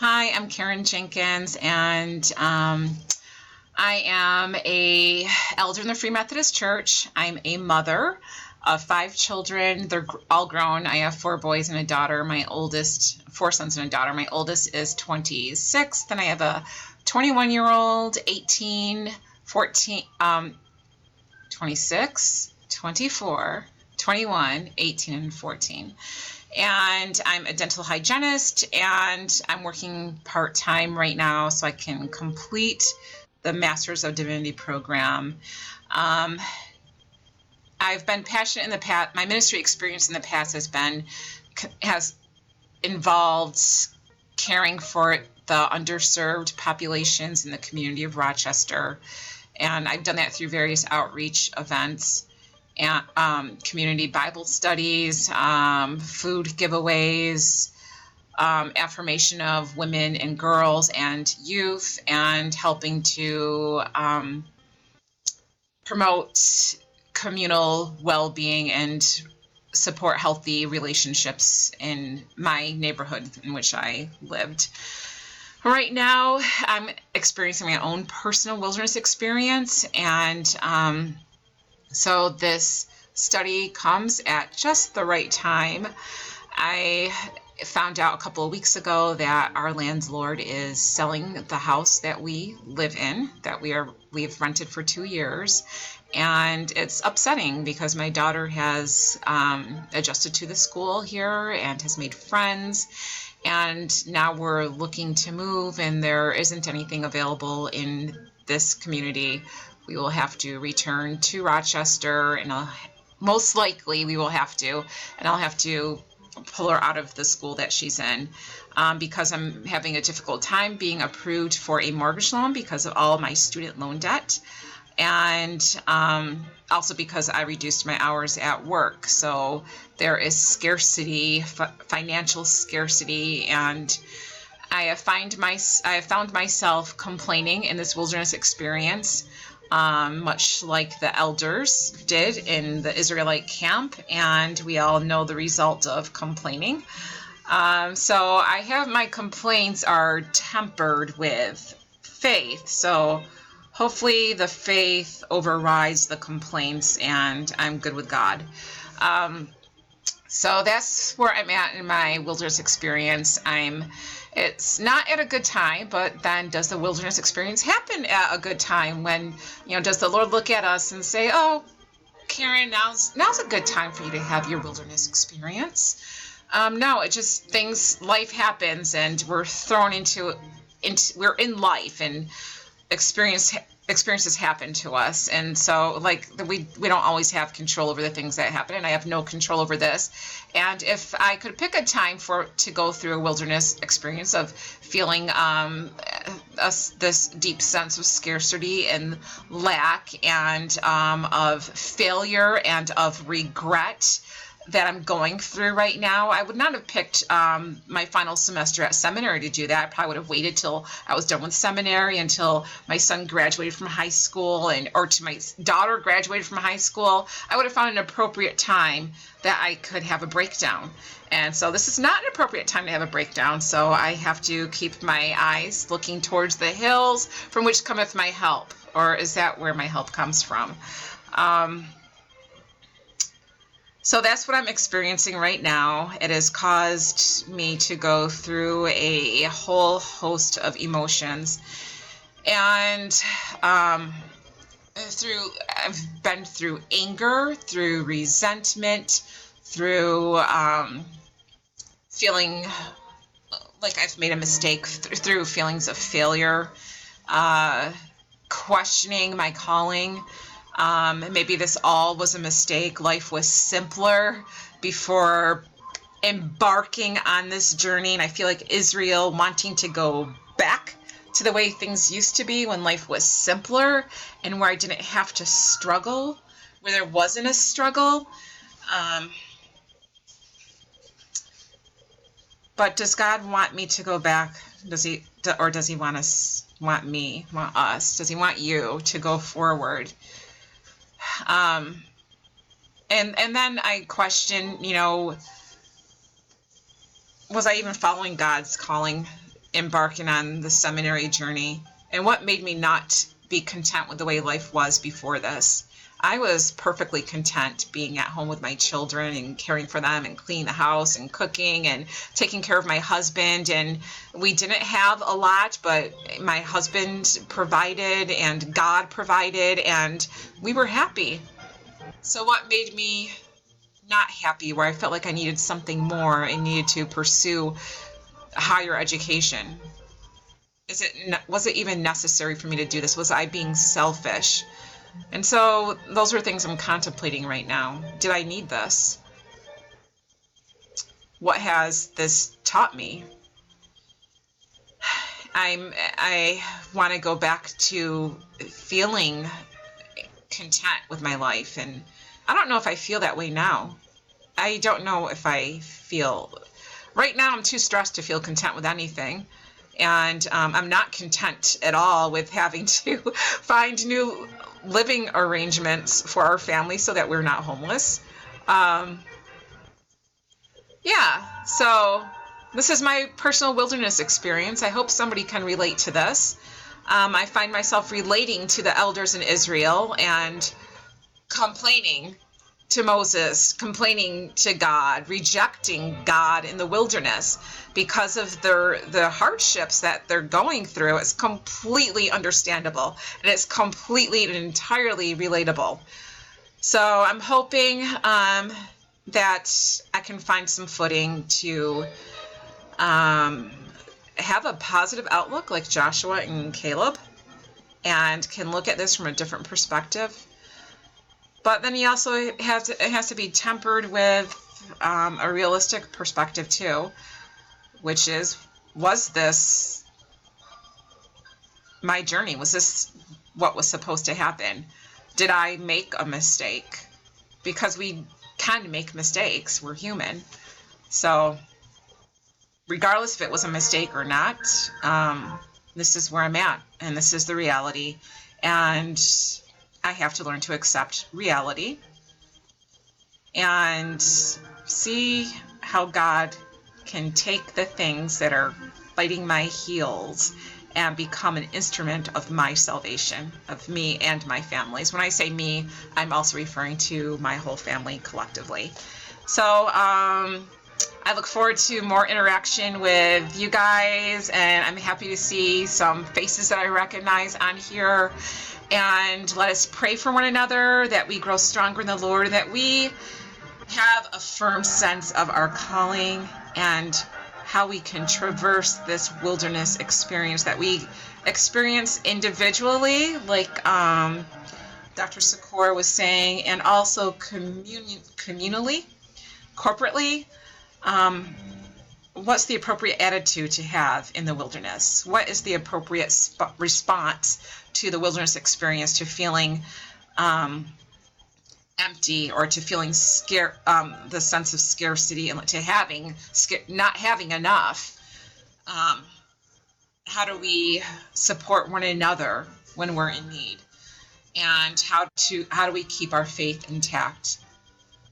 Hi, I'm Karen Jenkins, and I am a elder in the Free Methodist Church. I'm a mother of 5 children. They're all grown. I have 4 boys and a daughter. My oldest, 4 sons and a daughter. My oldest is 26. Then I have a 21-year-old, 18, 14, 26, 24, 21, 18, and 14. And I'm a dental hygienist, and I'm working part-time right now so I can complete the Masters of Divinity program. I've been passionate in the past. My ministry experience in the past has involved caring for the underserved populations in the community of Rochester, and I've done that through various outreach events and community Bible studies, food giveaways, affirmation of women and girls and youth, and helping to promote communal well-being and support healthy relationships in my neighborhood in which I lived. Right now, I'm experiencing my own personal wilderness experience, and so this study comes at just the right time. I found out a couple of weeks ago that our landlord is selling the house that we live in, that we've rented for 2 years, and it's upsetting because my daughter has adjusted to the school here and has made friends, and now we're looking to move, and there isn't anything available in this community. We will have to return to Rochester, and most likely we will have to, and I'll have to pull her out of the school that she's in because I'm having a difficult time being approved for a mortgage loan because of all my student loan debt, and also because I reduced my hours at work. So there is scarcity, financial scarcity, and I have found myself complaining in this wilderness experience, much like the elders did in the Israelite camp, and we all know the result of complaining. So I have my complaints are tempered with faith. So hopefully the faith overrides the complaints, and I'm good with God. So that's where I'm at in my wilderness experience. It's not at a good time, but then does the wilderness experience happen at a good time? When, does the Lord look at us and say, oh, Karen, now's a good time for you to have your wilderness experience? No, it just life happens, and we're thrown into we're in life, and experiences happen to us, and so we don't always have control over the things that happen, and I have no control over this. And if I could pick a time to go through a wilderness experience of feeling this deep sense of scarcity and lack, and of failure and of regret that I'm going through right now, I would not have picked my final semester at seminary to do that. I probably would have waited till I was done with seminary, until my son graduated from high school, or to my daughter graduated from high school. I would have found an appropriate time that I could have a breakdown. And so this is not an appropriate time to have a breakdown, so I have to keep my eyes looking towards the hills from which cometh my help. Or is that where my help comes from? So that's what I'm experiencing right now. It has caused me to go through a whole host of emotions. And I've been through anger, through resentment, through feeling like I've made a mistake, through feelings of failure, questioning my calling. Maybe this all was a mistake. Life was simpler before embarking on this journey. And I feel like Israel wanting to go back to the way things used to be when life was simpler, and where I didn't have to struggle, where there wasn't a struggle. But does God want me to go back? Does he want us? Does he want you to go forward? And then I question, was I even following God's calling embarking on the seminary journey and what made me not be content with the way life was before this. I was perfectly content being at home with my children and caring for them and cleaning the house and cooking and taking care of my husband. And we didn't have a lot, but my husband provided and God provided, and we were happy. So what made me not happy, where I felt like I needed something more and needed to pursue higher education? Was it even necessary for me to do this? Was I being selfish? And so those are things I'm contemplating right now. Did I need this? What has this taught me? I want to go back to feeling content with my life, and I don't know if I feel that way now. I don't know if I feel right now. I'm too stressed to feel content with anything. And I'm not content at all with having to find new living arrangements for our family so that we're not homeless. Yeah, so this is my personal wilderness experience. I hope somebody can relate to this. I find myself relating to the elders in Israel and complaining to Moses, complaining to God, rejecting God in the wilderness because of the hardships that they're going through. It's completely understandable, and it's completely and entirely relatable. So I'm hoping that I can find some footing to have a positive outlook like Joshua and Caleb, and can look at this from a different perspective. But then he also it has to be tempered with a realistic perspective too, which is, was this my journey? Was this what was supposed to happen? Did I make a mistake? Because we can make mistakes. We're human. So regardless if it was a mistake or not, this is where I'm at, and this is the reality. And I have to learn to accept reality and see how God can take the things that are biting my heels and become an instrument of my salvation, of me and my families. When I say me, I'm also referring to my whole family collectively. So I look forward to more interaction with you guys, and I'm happy to see some faces that I recognize on here. And let us pray for one another, that we grow stronger in the Lord, that we have a firm sense of our calling and how we can traverse this wilderness experience that we experience individually, like Dr. Sikora was saying, and also communally, corporately. What's the appropriate attitude to have in the wilderness? What is the appropriate response to the wilderness experience, to feeling empty, or to feeling scared, the sense of scarcity, and to not having enough? How do we support one another when we're in need? And how do we keep our faith intact?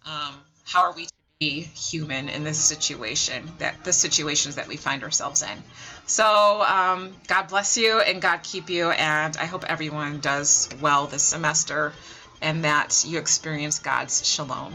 How are we to be human in this situation, the situations that we find ourselves in? So God bless you and God keep you, and I hope everyone does well this semester and that you experience God's shalom.